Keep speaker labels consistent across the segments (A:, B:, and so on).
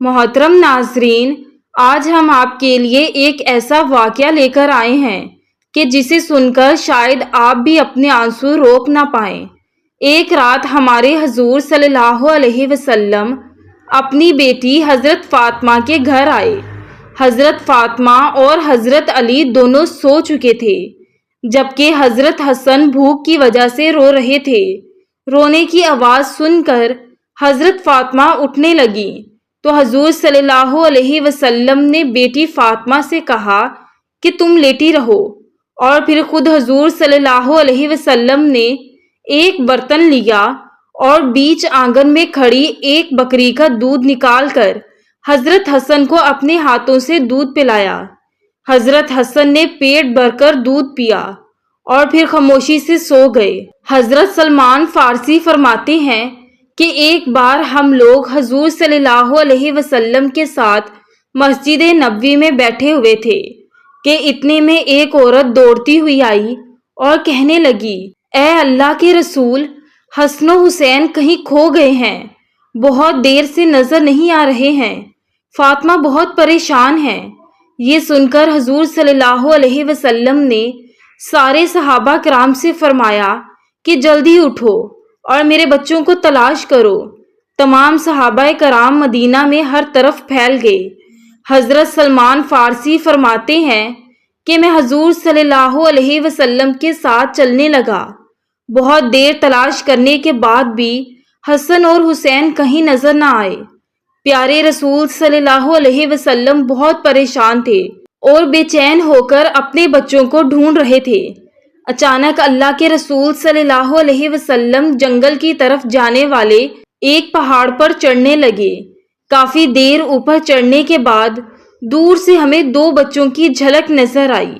A: محترم ناظرین، آج ہم آپ کے لیے ایک ایسا واقعہ لے کر آئے ہیں کہ جسے سن کر شاید آپ بھی اپنے آنسو روک نہ پائیں۔ ایک رات ہمارے حضور صلی اللہ علیہ وسلم اپنی بیٹی حضرت فاطمہ کے گھر آئے۔ حضرت فاطمہ اور حضرت علی دونوں سو چکے تھے، جبکہ حضرت حسن بھوک کی وجہ سے رو رہے تھے۔ رونے کی آواز سن کر حضرت فاطمہ اٹھنے لگی تو حضور صلی اللہ علیہ وسلم نے بیٹی فاطمہ سے کہا کہ تم لیٹی رہو، اور پھر خود حضور صلی اللہ علیہ وسلم نے ایک برتن لیا اور بیچ آنگن میں کھڑی ایک بکری کا دودھ نکال کر حضرت حسن کو اپنے ہاتھوں سے دودھ پلایا۔ حضرت حسن نے پیٹ بھر کر دودھ پیا اور پھر خاموشی سے سو گئے۔ حضرت سلمان فارسی فرماتے ہیں کہ ایک بار ہم لوگ حضور صلی اللہ علیہ وسلم کے ساتھ مسجد نبوی میں بیٹھے ہوئے تھے کہ اتنے میں ایک عورت دوڑتی ہوئی آئی اور کہنے لگی، اے اللہ کے رسول، حسن و حسین کہیں کھو گئے ہیں، بہت دیر سے نظر نہیں آ رہے ہیں، فاطمہ بہت پریشان ہے۔ یہ سن کر حضور صلی اللہ علیہ وسلم نے سارے صحابہ کرام سے فرمایا کہ جلدی اٹھو اور میرے بچوں کو تلاش کرو۔ تمام صحابہ کرام مدینہ میں ہر طرف پھیل گئے۔ حضرت سلمان فارسی فرماتے ہیں کہ میں حضور صلی اللہ علیہ وسلم کے ساتھ چلنے لگا۔ بہت دیر تلاش کرنے کے بعد بھی حسن اور حسین کہیں نظر نہ آئے۔ پیارے رسول صلی اللہ علیہ وسلم بہت پریشان تھے اور بے چین ہو کر اپنے بچوں کو ڈھونڈ رہے تھے۔ اچانک اللہ کے رسول صلی اللہ علیہ وسلم جنگل کی طرف جانے والے ایک پہاڑ پر چڑھنے لگے۔ کافی دیر اوپر چڑھنے کے بعد دور سے ہمیں دو بچوں کی جھلک نظر آئی۔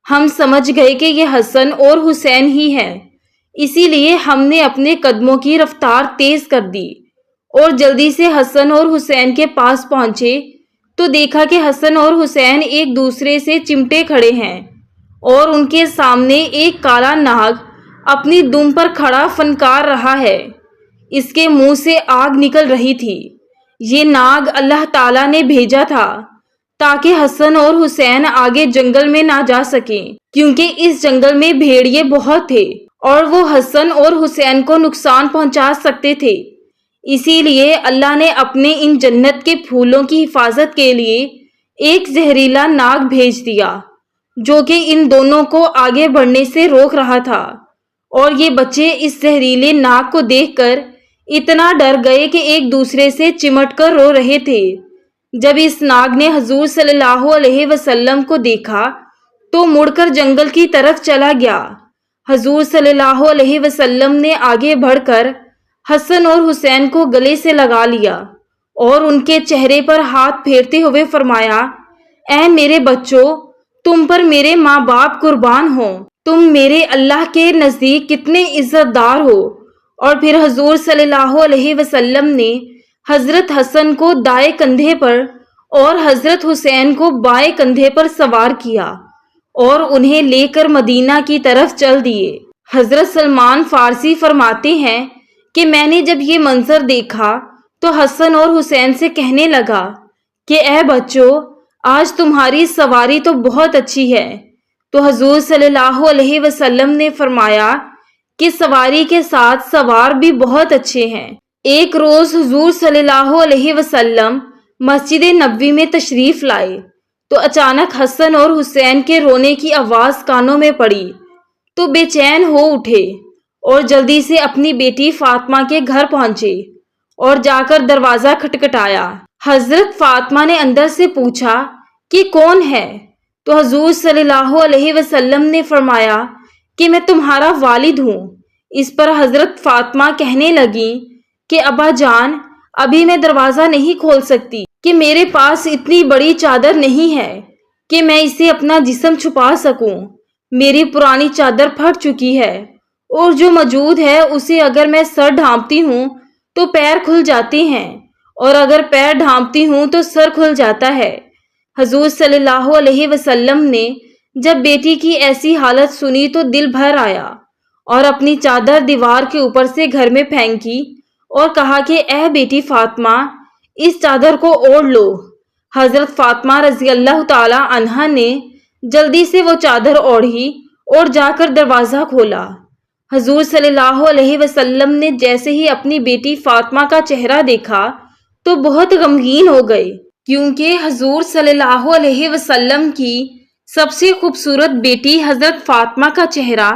A: ہم سمجھ گئے کہ یہ حسن اور حسین ہی ہے، اسی لیے ہم نے اپنے قدموں کی رفتار تیز کر دی اور جلدی سے حسن اور حسین کے پاس پہنچے تو دیکھا کہ حسن اور حسین ایک دوسرے سے چمٹے کھڑے ہیں اور ان کے سامنے ایک کالا ناگ اپنی دم پر کھڑا فنکار رہا ہے۔ اس کے منہ سے آگ نکل رہی تھی۔ یہ ناگ اللہ تعالیٰ نے بھیجا تھا تاکہ حسن اور حسین آگے جنگل میں نہ جا سکیں، کیونکہ اس جنگل میں بھیڑیے بہت تھے اور وہ حسن اور حسین کو نقصان پہنچا سکتے تھے۔ اسی لیے اللہ نے اپنے ان جنت کے پھولوں کی حفاظت کے لیے ایک زہریلا ناگ بھیج دیا جو کہ ان دونوں کو آگے بڑھنے سے روک رہا تھا، اور یہ بچے اس زہریلے ناگ کو دیکھ کر اتنا ڈر گئے کہ ایک دوسرے سے چمٹ کر رو رہے تھے۔ جب اس ناگ نے حضور صلی اللہ علیہ وسلم کو دیکھا تو مڑ کر جنگل کی طرف چلا گیا۔ حضور صلی اللہ علیہ وسلم نے آگے بڑھ کر حسن اور حسین کو گلے سے لگا لیا اور ان کے چہرے پر ہاتھ پھیرتے ہوئے فرمایا، اے میرے بچوں، تم پر میرے ماں باپ قربان ہوں، تم میرے اللہ کے نزدیک کتنے عزت دار ہو۔ اور پھر حضور صلی اللہ علیہ وسلم نے حضرت حسن کو دائیں کندھے پر اور حضرت حسین کو بائیں کندھے پر سوار کیا اور انہیں لے کر مدینہ کی طرف چل دیے۔ حضرت سلمان فارسی فرماتے ہیں کہ میں نے جب یہ منظر دیکھا تو حسن اور حسین سے کہنے لگا کہ اے بچوں، آج تمہاری سواری تو بہت اچھی ہے۔ تو حضور صلی اللہ علیہ وسلم نے فرمایا کہ سواری کے ساتھ سوار بھی بہت اچھے ہیں۔ ایک روز حضور صلی اللہ علیہ وسلم مسجد نبوی میں تشریف لائے تو اچانک حسن اور حسین کے رونے کی آواز کانوں میں پڑی تو بے چین ہو اٹھے اور جلدی سے اپنی بیٹی فاطمہ کے گھر پہنچے اور جا کر دروازہ کھٹکھٹایا۔ حضرت فاطمہ نے اندر سے پوچھا کہ کون ہے؟ تو حضور صلی اللہ علیہ وسلم نے فرمایا کہ میں تمہارا والد ہوں۔ اس پر حضرت فاطمہ کہنے لگی کہ ابا جان، ابھی میں دروازہ نہیں کھول سکتی کہ میرے پاس اتنی بڑی چادر نہیں ہے کہ میں اسے اپنا جسم چھپا سکوں۔ میری پرانی چادر پھٹ چکی ہے اور جو موجود ہے اسے اگر میں سر ڈھانپتی ہوں تو پیر کھل جاتے ہیں، اور اگر پیر ڈھانپتی ہوں تو سر کھل جاتا ہے۔ حضور صلی اللہ علیہ وسلم نے جب بیٹی کی ایسی حالت سنی تو دل بھر آیا اور اپنی چادر دیوار کے اوپر سے گھر میں پھینکی اور کہا کہ اے بیٹی فاطمہ، اس چادر کو اوڑھ لو۔ حضرت فاطمہ رضی اللہ تعالی عنہا نے جلدی سے وہ چادر اوڑھی اور جا کر دروازہ کھولا۔ حضور صلی اللہ علیہ وسلم نے جیسے ہی اپنی بیٹی فاطمہ کا چہرہ دیکھا تو بہت غمگین ہو گئے، کیونکہ حضور صلی اللہ علیہ وسلم کی سب سے خوبصورت بیٹی حضرت فاطمہ کا چہرہ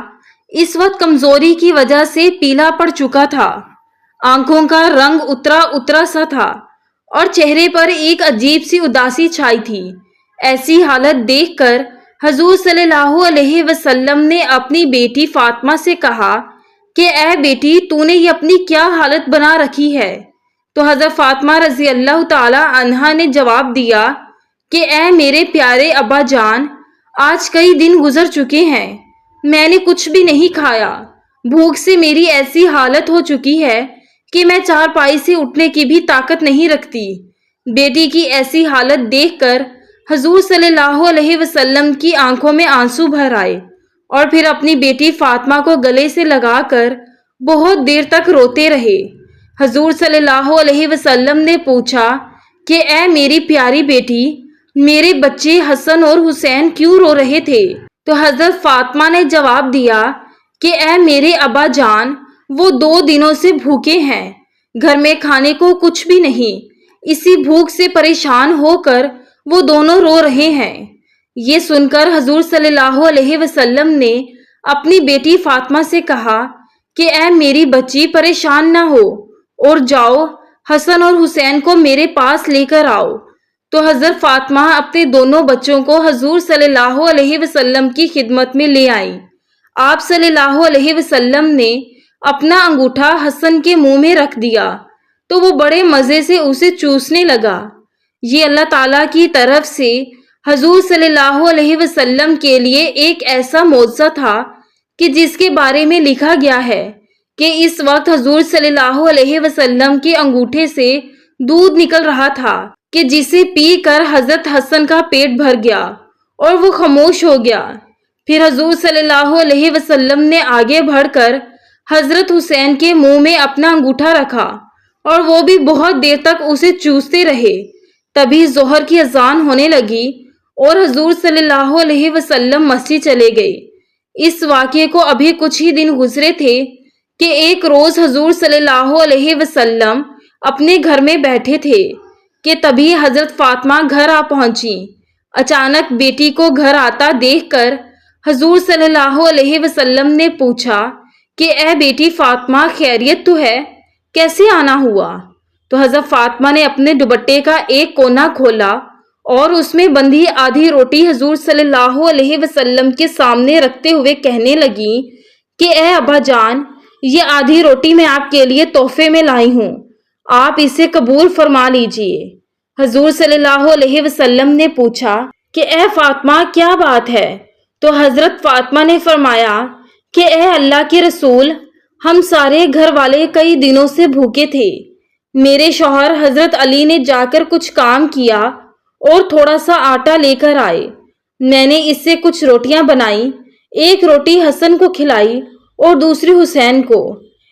A: اس وقت کمزوری کی وجہ سے پیلا پڑ چکا تھا، آنکھوں کا رنگ اترا اترا سا تھا اور چہرے پر ایک عجیب سی اداسی چھائی تھی۔ ایسی حالت دیکھ کر حضور صلی اللہ علیہ وسلم نے اپنی بیٹی فاطمہ سے کہا کہ اے بیٹی، تو نے یہ اپنی کیا حالت بنا رکھی ہے؟ تو حضرت فاطمہ رضی اللہ تعالی عنہا نے جواب دیا کہ اے میرے پیارے ابا جان، آج کئی دن گزر چکے ہیں، میں نے کچھ بھی نہیں کھایا، بھوک سے میری ایسی حالت ہو چکی ہے کہ میں چارپائی سے اٹھنے کی بھی طاقت نہیں رکھتی۔ بیٹی کی ایسی حالت دیکھ کر حضور صلی اللہ علیہ وسلم کی آنکھوں میں آنسو بھر آئے اور پھر اپنی بیٹی فاطمہ کو گلے سے لگا کر بہت دیر تک روتے رہے۔ حضور صلی اللہ علیہ وسلم نے پوچھا کہ اے میری پیاری بیٹی، میرے بچے حسن اور حسین کیوں رو رہے تھے؟ تو حضرت فاطمہ نے جواب دیا کہ اے میرے ابا جان، وہ 2 دنوں سے بھوکے ہیں، گھر میں کھانے کو کچھ بھی نہیں، اسی بھوک سے پریشان ہو کر وہ دونوں رو رہے ہیں۔ یہ سن کر حضور صلی اللہ علیہ وسلم نے اپنی بیٹی فاطمہ سے کہا کہ اے میری بچی، پریشان نہ ہو اور جاؤ حسن اور حسین کو میرے پاس لے کر آؤ۔ تو حضرت فاطمہ اپنے دونوں بچوں کو حضور صلی اللہ علیہ وسلم کی خدمت میں لے آئیں۔ آپ صلی اللہ علیہ وسلم نے اپنا انگوٹھا حسن کے منہ میں رکھ دیا تو وہ بڑے مزے سے اسے چوسنے لگا۔ یہ اللہ تعالیٰ کی طرف سے حضور صلی اللہ علیہ وسلم کے لیے ایک ایسا معجزہ تھا کہ جس کے بارے میں لکھا گیا ہے کہ اس وقت حضور صلی اللہ علیہ وسلم کے انگوٹھے سے دودھ نکل رہا تھا کہ جسے پی کر حضرت حسن کا پیٹ بھر گیا اور وہ خاموش ہو گیا۔ پھر حضور صلی اللہ علیہ وسلم نے آگے بڑھ کر حضرت حسین کے منہ میں اپنا انگوٹھا رکھا اور وہ بھی بہت دیر تک اسے چوستے رہے۔ تبھی ظہر کی اذان ہونے لگی اور حضور صلی اللہ علیہ وسلم مسجد چلے گئے۔ اس واقعے کو ابھی کچھ ہی دن گزرے تھے کہ ایک روز حضور صلی اللہ علیہ وسلم اپنے گھر میں بیٹھے تھے کہ تبھی حضرت فاطمہ گھر آ پہنچی۔ اچانک بیٹی کو گھر آتا دیکھ کر حضور صلی اللہ علیہ وسلم نے پوچھا کہ اے بیٹی فاطمہ، خیریت تو ہے؟ کیسے آنا ہوا؟ تو حضرت فاطمہ نے اپنے دوپٹے کا ایک کونا کھولا اور اس میں بندھی آدھی روٹی حضور صلی اللہ علیہ وسلم کے سامنے رکھتے ہوئے کہنے لگی کہ اے ابا جان، یہ آدھی روٹی میں آپ کے لیے تحفے میں لائی ہوں، آپ اسے قبول فرما لیجئے۔ حضور صلی اللہ علیہ وسلم نے پوچھا کہ اے فاطمہ، کیا بات ہے؟ تو حضرت فاطمہ نے فرمایا کہ اے اللہ کے رسول، ہم سارے گھر والے کئی دنوں سے بھوکے تھے، میرے شوہر حضرت علی نے جا کر کچھ کام کیا اور تھوڑا سا آٹا لے کر آئے، میں نے اس سے کچھ روٹیاں بنائی، ایک روٹی حسن کو کھلائی اور دوسری حسین کو،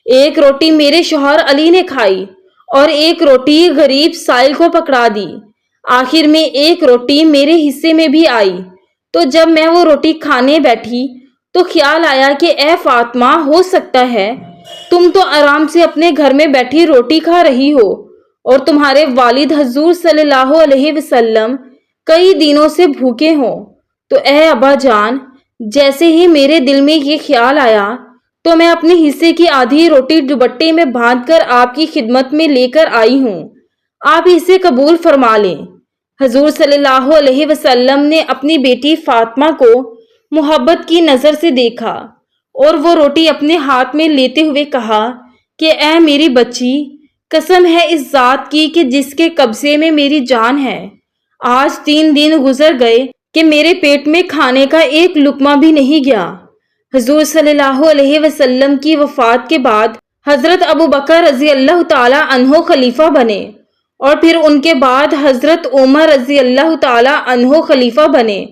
A: ایک روٹی میرے شوہر علی نے کھائی اور ایک روٹی غریب سائل کو پکڑا دی، آخر میں ایک روٹی میرے حصے میں بھی آئی۔ تو جب میں وہ روٹی کھانے بیٹھی تو خیال آیا کہ اے فاطمہ، ہو سکتا ہے تم تو آرام سے اپنے گھر میں بیٹھی روٹی کھا رہی ہو اور تمہارے والد حضور صلی اللہ علیہ وسلم کئی دنوں سے بھوکے ہوں۔ تو اے ابا جان، جیسے ہی میرے دل میں یہ خیال آیا تو میں اپنے حصے کی آدھی روٹی دوپٹے میں باندھ کر آپ کی خدمت میں لے کر آئی ہوں، آپ اسے قبول فرما لیں۔ حضور صلی اللہ علیہ وسلم نے اپنی بیٹی فاطمہ کو محبت کی نظر سے دیکھا اور وہ روٹی اپنے ہاتھ میں لیتے ہوئے کہا کہ اے میری بچی، قسم ہے اس ذات کی کہ جس کے قبضے میں میری جان ہے، آج 3 دن گزر گئے کہ میرے پیٹ میں کھانے کا ایک لقمہ بھی نہیں گیا۔ حضور صلی اللہ علیہ وسلم کی وفات کے بعد حضرت ابوبکر رضی اللہ تعالی عنہ خلیفہ بنے اور پھر ان کے بعد حضرت عمر رضی اللہ تعالی عنہ خلیفہ بنے۔